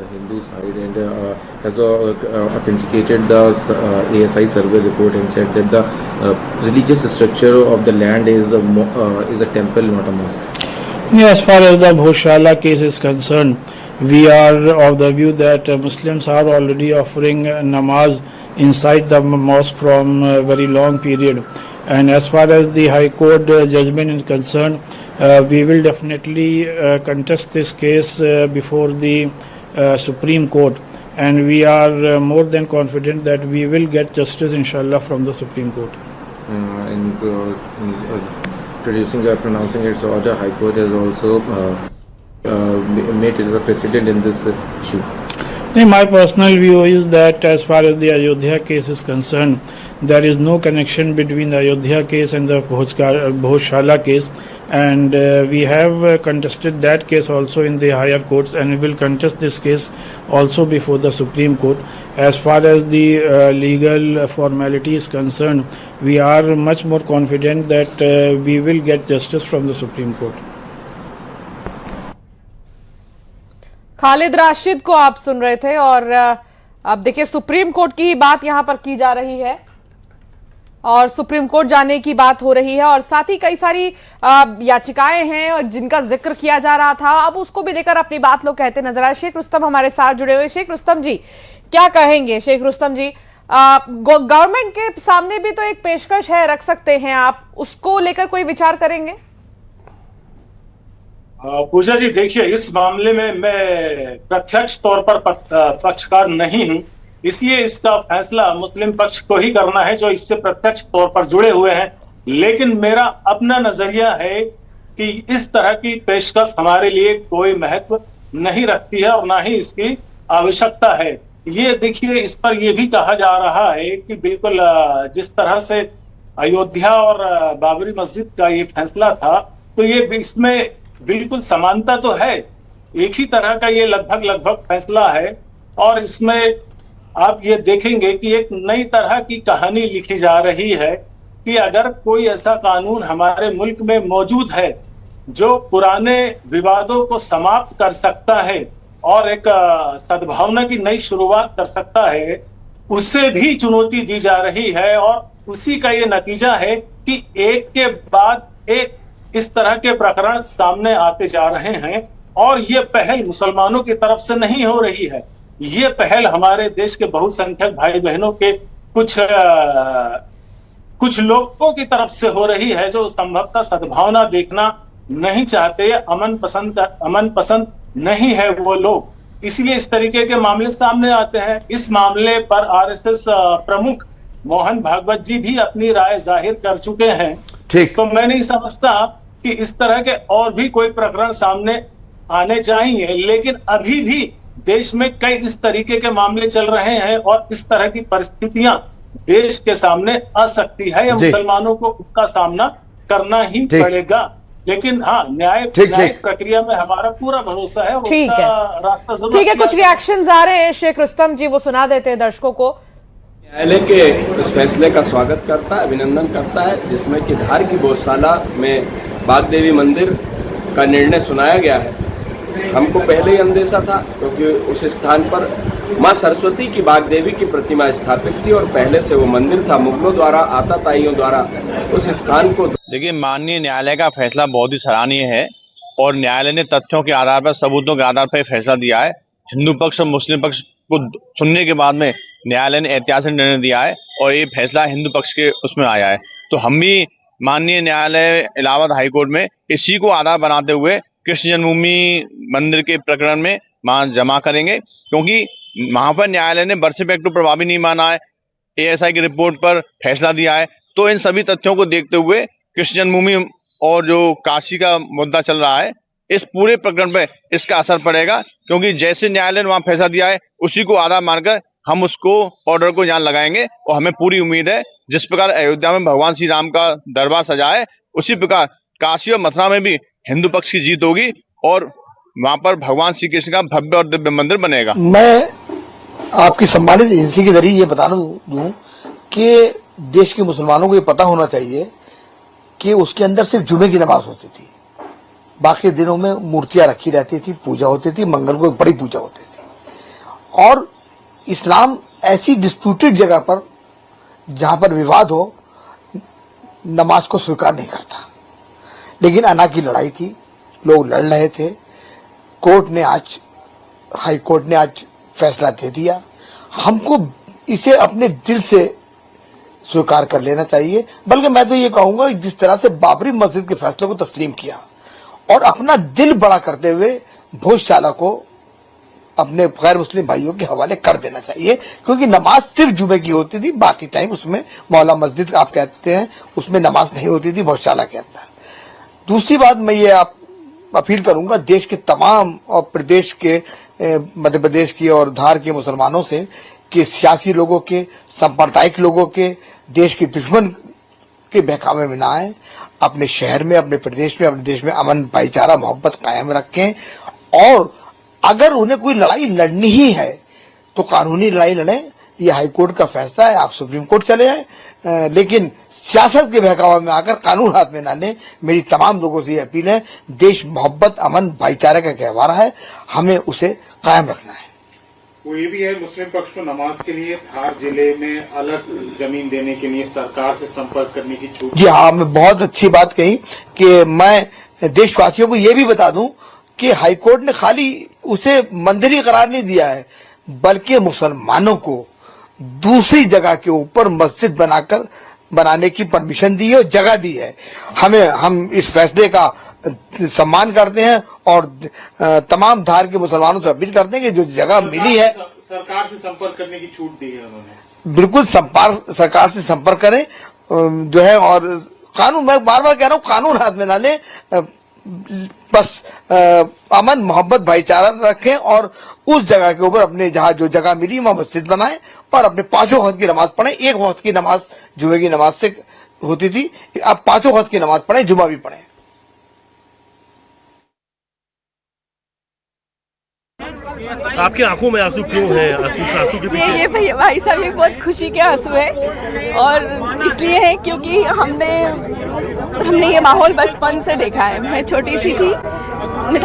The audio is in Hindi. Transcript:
the Hindu side and has authenticated the ASI survey report and said that the religious structure of the land is a temple, not a mosque. Yeah, as far as the Bhoshala case is concerned, we are of the view that Muslims are already offering namaz inside the mosque from a very long period. And as far as the High Court judgment is concerned, we will definitely contest this case before the Supreme Court. And we are more than confident that we will get justice, inshallah, from the Supreme Court. Pronouncing its order, High Court has also made it a precedent in this issue. My personal view is that as far as the Ayodhya case is concerned, there is no connection between the Ayodhya case and the Bhoshala case, and we have contested that case also in the higher courts, and we will contest this case also before the Supreme Court. As far as the legal formality is concerned, we are much more confident that we will get justice from the Supreme Court. Khalid Rashid को आप सुन रहे थे और अब देखिए सुप्रीम कोर्ट की ही बात यहां पर की जा रही है और सुप्रीम कोर्ट जाने की बात हो रही है और साथ ही कई सारी याचिकाएं हैं और जिनका जिक्र किया जा रहा था, अब उसको भी लेकर अपनी बात लोग कहते नजर आए। शेख रुस्तम हमारे साथ जुड़े हुए। शेख रुस्तम जी क्या कहेंगे? शेख रुस्तम जी, गवर्नमेंट के सामने भी तो एक पेशकश है, रख सकते हैं आप, उसको लेकर कोई विचार करेंगे? पूजा जी देखिए, इस मामले में मैं प्रत्यक्ष तौर पर पक्षकार नहीं हूं, इसलिए इसका फैसला मुस्लिम पक्ष को ही करना है जो इससे प्रत्यक्ष तौर पर जुड़े हुए हैं। लेकिन मेरा अपना नजरिया है कि इस तरह की पेशकश हमारे लिए कोई महत्व नहीं रखती है और ना ही इसकी आवश्यकता है। ये देखिए, इस पर यह भी कहा जा रहा है कि बिल्कुल जिस तरह से अयोध्या और बाबरी मस्जिद का ये फैसला था, तो ये इसमें बिल्कुल समानता तो है, एक ही तरह का ये लगभग फैसला है और इसमें आप ये देखेंगे कि एक नई तरह की कहानी लिखी जा रही है कि अगर कोई ऐसा कानून हमारे मुल्क में मौजूद है जो पुराने विवादों को समाप्त कर सकता है और एक सद्भावना की नई शुरुआत कर सकता है, उससे भी चुनौती दी जा रही है। और उसी का ये नतीजा है कि एक के बाद एक इस तरह के प्रकरण सामने आते जा रहे हैं और ये पहल मुसलमानों की तरफ से नहीं हो रही है, ये पहल हमारे देश के बहुसंख्यक भाई बहनों के कुछ लोगों की तरफ से हो रही है जो संभवतः सद्भावना देखना नहीं चाहते, अमन पसंद नहीं है वो लोग, इसलिए इस तरीके के मामले सामने आते हैं। इस मामले पर आरएसएस प्रमुख मोहन भागवत जी भी अपनी राय जाहिर कर चुके हैं। ठीक, तो मैं नहीं समझता कि इस तरह के और भी कोई प्रकरण सामने आने चाहिए, लेकिन अभी भी देश में कई इस तरीके के मामले चल रहे हैं और इस तरह की परिस्थितियां देश के सामने आ सकती है या मुसलमानों को उसका सामना करना ही पड़ेगा। लेकिन हाँ, न्याय प्रक्रिया में हमारा पूरा भरोसा है, उसका रास्ता जरूर। ठीक है, कुछ रिएक्शंस आ रहे हैं शेख रुस्तम जी, वो सुना देते हैं दर्शकों को। न्यायालय के इस फैसले का स्वागत करता है, अभिनंदन करता है, जिसमें कि धार की गौशाला में बाग देवी मंदिर का निर्णय सुनाया गया है। हमको पहले ही अंदेशा था क्योंकि उस स्थान पर मां सरस्वती की बाग देवी की प्रतिमा स्थापित थी और पहले से वो मंदिर था। मुगलों द्वारा, आताताइयों द्वारा उस स्थान को। देखिए, माननीय न्यायालय का फैसला बहुत ही सराहनीय है और न्यायालय ने तथ्यों के आधार पर, सबूतों के आधार पर फैसला दिया है। हिंदू पक्ष और मुस्लिम पक्ष को सुनने के बाद में न्यायालय ने ऐतिहासिक निर्णय दिया है और ये फैसला हिंदू पक्ष के उसमें आया है। तो हम भी माननीय न्यायालय इलाहाबाद हाईकोर्ट में इसी को आधार बनाते हुए कृष्ण जन्मभूमि मंदिर के प्रकरण में वहां जमा करेंगे, क्योंकि वहां पर न्यायालय ने वर्शिप एक्ट को प्रभावी नहीं माना है, एएसआई की रिपोर्ट पर फैसला दिया है। तो इन सभी तथ्यों को देखते हुए कृष्ण जन्मभूमि और जो काशी का मुद्दा चल रहा है, इस पूरे प्रकरण पर इसका असर पड़ेगा, क्योंकि जैसे न्यायालय ने वहां फैसला दिया है उसी को आधार मानकर हम उसको ऑर्डर को यहाँ लगाएंगे। और हमें पूरी उम्मीद है जिस प्रकार अयोध्या में भगवान श्री राम का दरबार सजा है, उसी प्रकार काशी और मथुरा में भी हिंदू पक्ष की जीत होगी और वहां पर भगवान श्री कृष्ण का भव्य और दिव्य मंदिर बनेगा। मैं आपकी सम्मानित एजेंसी के जरिए ये बताना दूं कि देश के मुसलमानों को ये पता होना चाहिए कि उसके अंदर सिर्फ जुमे की नमाज होती थी, बाकी दिनों में मूर्तियां रखी रहती थी, पूजा होती थी, मंगल को एक बड़ी पूजा होती थी। और इस्लाम ऐसी डिस्प्यूटेड जगह पर जहां पर विवाद हो नमाज को स्वीकार नहीं करता। लेकिन अना की लड़ाई थी, लोग लड़ रहे थे, हाई कोर्ट ने आज फैसला दे दिया। हमको इसे अपने दिल से स्वीकार कर लेना चाहिए। बल्कि मैं तो ये कहूंगा जिस तरह से बाबरी मस्जिद के फैसले को तस्लीम किया और अपना दिल बड़ा करते हुए भोजशाला को अपने गैर मुस्लिम भाइयों के हवाले कर देना चाहिए, क्योंकि नमाज सिर्फ जुमे की होती थी, बाकी टाइम उसमें मौला मस्जिद आप कहते हैं उसमें नमाज नहीं होती थी भोजशाला के अंदर। दूसरी बात मैं ये अपील करूंगा देश के तमाम और प्रदेश के मध्य प्रदेश की और धार के मुसलमानों से कि सियासी लोगों के, सांप्रदायिक लोगों के, देश के दुश्मन के बहकावे में ना आए, अपने शहर में, अपने प्रदेश में, अपने देश में अमन भाईचारा मोहब्बत कायम रखें। और अगर उन्हें कोई लड़ाई लड़नी ही है तो कानूनी लड़ाई लड़ें। ये हाई कोर्ट का फैसला है, आप सुप्रीम कोर्ट चले जाएं, लेकिन सियासत के बहकावे में आकर कानून हाथ में ना लें। मेरी तमाम लोगों से ये अपील है, देश मोहब्बत अमन भाईचारे का गहवारा है, हमें उसे कायम रखना है। वो ये भी है मुस्लिम पक्ष को नमाज के लिए धार जिले में अलग जमीन देने के लिए सरकार से संपर्क करने की छूट। जी हाँ, मैं बहुत अच्छी बात कही कि मैं देशवासियों को ये भी बता दूं कि हाईकोर्ट ने खाली उसे मंदिर ही करार नहीं दिया है, बल्कि मुसलमानों को दूसरी जगह के ऊपर मस्जिद बनाने की परमिशन दी है और जगह दी है। हम इस फैसले का सम्मान करते हैं और तमाम धार के मुसलमानों से अपील करते हैं कि जो जगह मिली है सरकार से संपर्क करने की छूट दी है उन्होंने। बिल्कुल सरकार से संपर्क करें जो है, और कानून, मैं बार बार कह रहा हूँ, कानून हाथ में ना लें, बस अमन मोहब्बत भाईचारा रखें और उस जगह के ऊपर अपने जहां जो जगह मिली वहां मस्जिद बनाएं और अपने 5 वक्त की नमाज पढ़ें। 1 वक्त की नमाज जुमे की नमाज से होती थी, अब 5 वक्त की नमाज पढ़ें, जुमा भी पढ़ें। आपकी आंखों में आंसू क्यों है? आंसू के पीछे ये भैया भाई साहब ये बहुत खुशी के आंसू है, और इसलिए है क्योंकि हमने ये माहौल बचपन से देखा है। मैं छोटी सी थी, मैं